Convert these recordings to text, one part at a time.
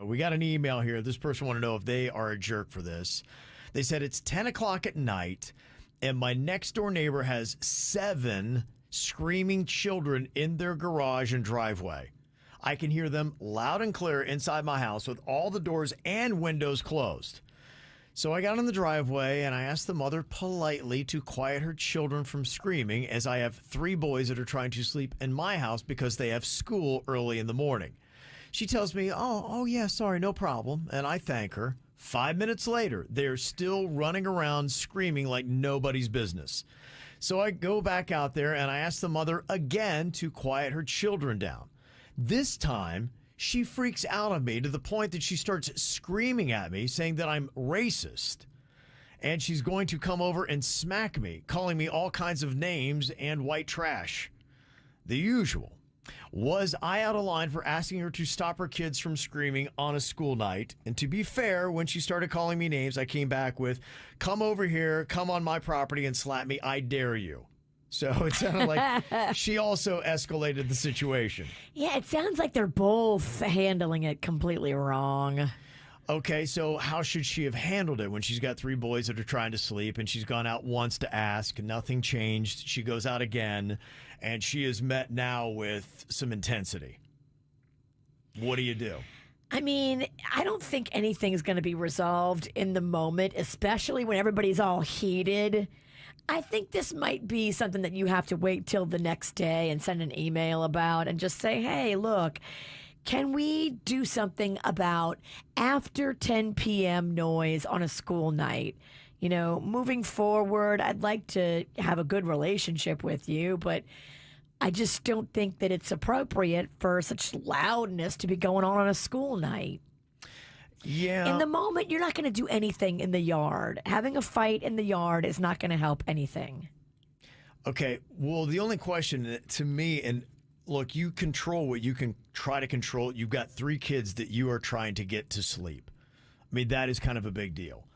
We got an email here. This person wanted to know if they are a jerk for this. They said it's 10 o'clock at night, and my next door neighbor has 7 screaming children in their garage and driveway. I can hear them loud and clear inside my house with all the doors and windows closed. So I got in the driveway and I asked the mother politely to quiet her children from screaming, as I have 3 boys that are trying to sleep in my house because they have school early in the morning. She tells me, oh yeah, sorry, no problem. And I thank her. 5 minutes later, they're still running around screaming like nobody's business. So I go back out there and I ask the mother again to quiet her children down. This time, she freaks out on me to the point that she starts screaming at me, saying that I'm racist. And she's going to come over and smack me, calling me all kinds of names and white trash. The usual. Was I out of line for asking her to stop her kids from screaming on a school night? And to be fair, when she started calling me names, I came back with, come over here, come on my property and slap me, I dare you. So it sounded like she also escalated the situation. Yeah, it sounds like they're both handling it completely wrong. Okay, so how should she have handled it when she's got 3 boys that are trying to sleep and she's gone out once to ask, nothing changed. She goes out again and she is met now with some intensity. What do you do? I mean, I don't think anything is going to be resolved in the moment, especially when everybody's all heated. I think this might be something that you have to wait till the next day and send an email about and just say, hey, look, can we do something about after 10 p.m. noise on a school night? You know, moving forward, I'd like to have a good relationship with you, but I just don't think that it's appropriate for such loudness to be going on a school night. Yeah. In the moment, you're not going to do anything in the yard. Having a fight in the yard is not going to help anything. Okay. Well, the only question to me, and look, you control what you can try to control. You've got 3 kids that you are trying to get to sleep. I mean, that is kind of a big deal.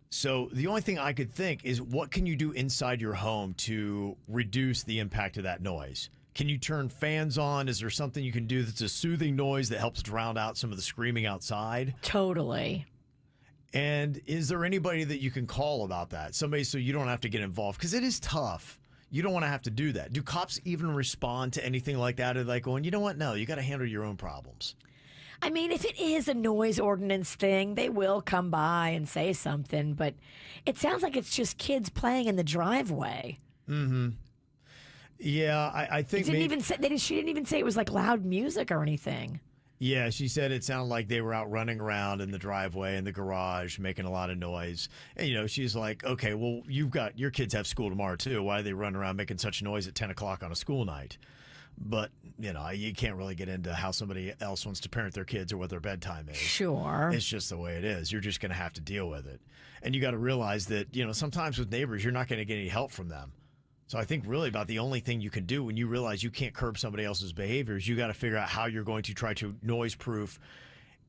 So the only thing I could think is, what can you do inside your home to reduce the impact of that noise? Can you turn fans on? Is there something you can do that's a soothing noise that helps drown out some of the screaming outside? Totally. And is there anybody that you can call about that? Somebody, so you don't have to get involved, because it is tough. You don't want to have to do that. Do cops even respond to anything like that? Are they like going, you know what? No, you got to handle your own problems. I mean, if it is a noise ordinance thing, they will come by and say something, but it sounds like it's just kids playing in the driveway. Mm-hmm. Yeah, I think she didn't even say it was like loud music or anything. Yeah, she said it sounded like they were out running around in the driveway, in the garage, making a lot of noise. And, you know, she's like, okay, well, your kids have school tomorrow, too. Why do they run around making such noise at 10 o'clock on a school night? But, you know, you can't really get into how somebody else wants to parent their kids or what their bedtime is. Sure. It's just the way it is. You're just going to have to deal with it. And you got to realize that, you know, sometimes with neighbors, you're not going to get any help from them. So I think really about the only thing you can do when you realize you can't curb somebody else's behaviors, you got to figure out how you're going to try to noise-proof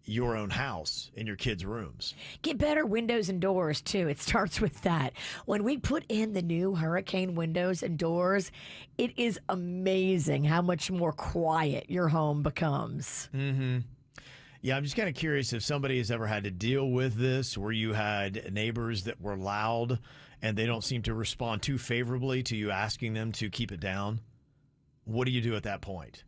your own house and your kids' rooms. Get better windows and doors, too. It starts with that. When we put in the new hurricane windows and doors, it is amazing how much more quiet your home becomes. Mm-hmm. Yeah, I'm just kind of curious if somebody has ever had to deal with this, where you had neighbors that were loud and they don't seem to respond too favorably to you asking them to keep it down. What do you do at that point?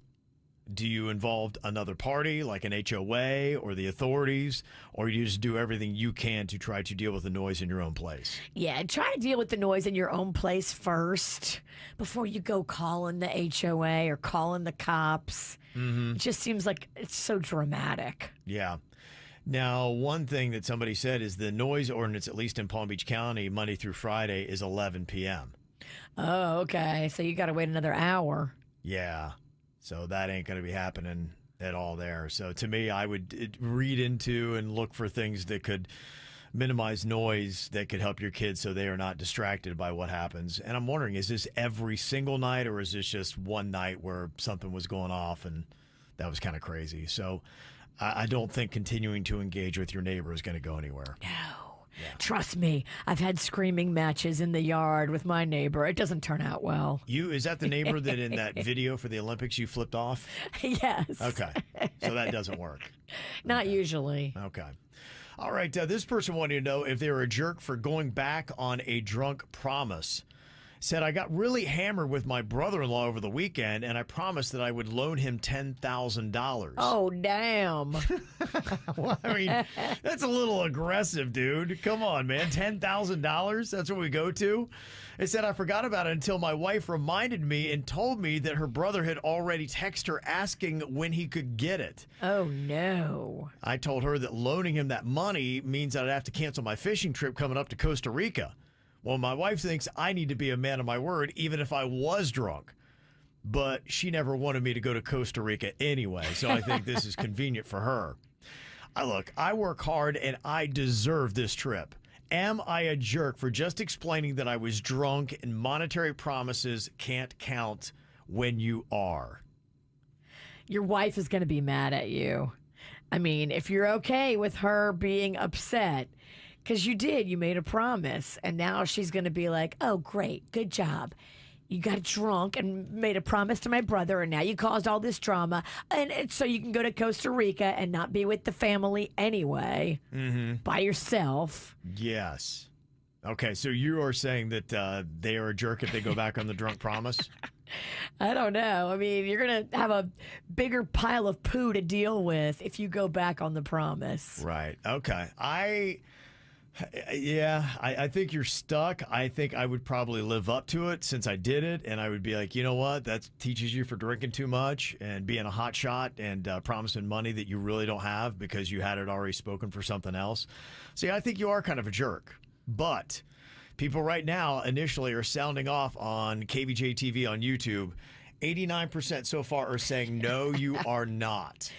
Do you involve another party like an HOA or the authorities, or you just do everything you can to try to deal with the noise in your own place? Yeah, try to deal with the noise in your own place first before you go calling the HOA or calling the cops. Mm-hmm. It just seems like it's so dramatic. Yeah. Now, one thing that somebody said is the noise ordinance, at least in Palm Beach County, Monday through Friday, is 11 p.m. Oh, okay. So you got to wait another hour. Yeah. So that ain't going to be happening at all there. So to me, I would read into and look for things that could minimize noise that could help your kids so they are not distracted by what happens. And I'm wondering, is this every single night, or is this just one night where something was going off and that was kind of crazy? So I don't think continuing to engage with your neighbor is going to go anywhere. No. Trust me, I've had screaming matches in the yard with my neighbor. It doesn't turn out well. Is that the neighbor that in that video for the Olympics you flipped off? Yes. Okay. So that doesn't work. Not usually. Okay. All right. This person wanted to know if they were a jerk for going back on a drunk promise. Said, I got really hammered with my brother-in-law over the weekend, and I promised that I would loan him $10,000. Oh, damn. Well, I mean, that's a little aggressive, dude. Come on, man. $10,000? That's what we go to? It said, I forgot about it until my wife reminded me and told me that her brother had already texted her asking when he could get it. Oh, no. I told her that loaning him that money means that I'd have to cancel my fishing trip coming up to Costa Rica. Well, my wife thinks I need to be a man of my word, even if I was drunk. But she never wanted me to go to Costa Rica anyway, so I think this is convenient for her. I work hard and I deserve this trip. Am I a jerk for just explaining that I was drunk and monetary promises can't count when you are? Your wife is going to be mad at you. I mean, if you're okay with her being upset, because you made a promise, and now she's going to be like, oh, great, good job. You got drunk and made a promise to my brother, and now you caused all this drama, and so you can go to Costa Rica and not be with the family anyway, by yourself. Yes. Okay, so you are saying that they are a jerk if they go back on the drunk promise? I don't know. I mean, you're going to have a bigger pile of poo to deal with if you go back on the promise. Right. Okay. I think you're stuck. I think I would probably live up to it since I did it. And I would be like, you know what? That teaches you for drinking too much and being a hot shot and promising money that you really don't have because you had it already spoken for something else. See, I think you are kind of a jerk. But people right now initially are sounding off on KVJ TV on YouTube. 89% so far are saying, no, you are not.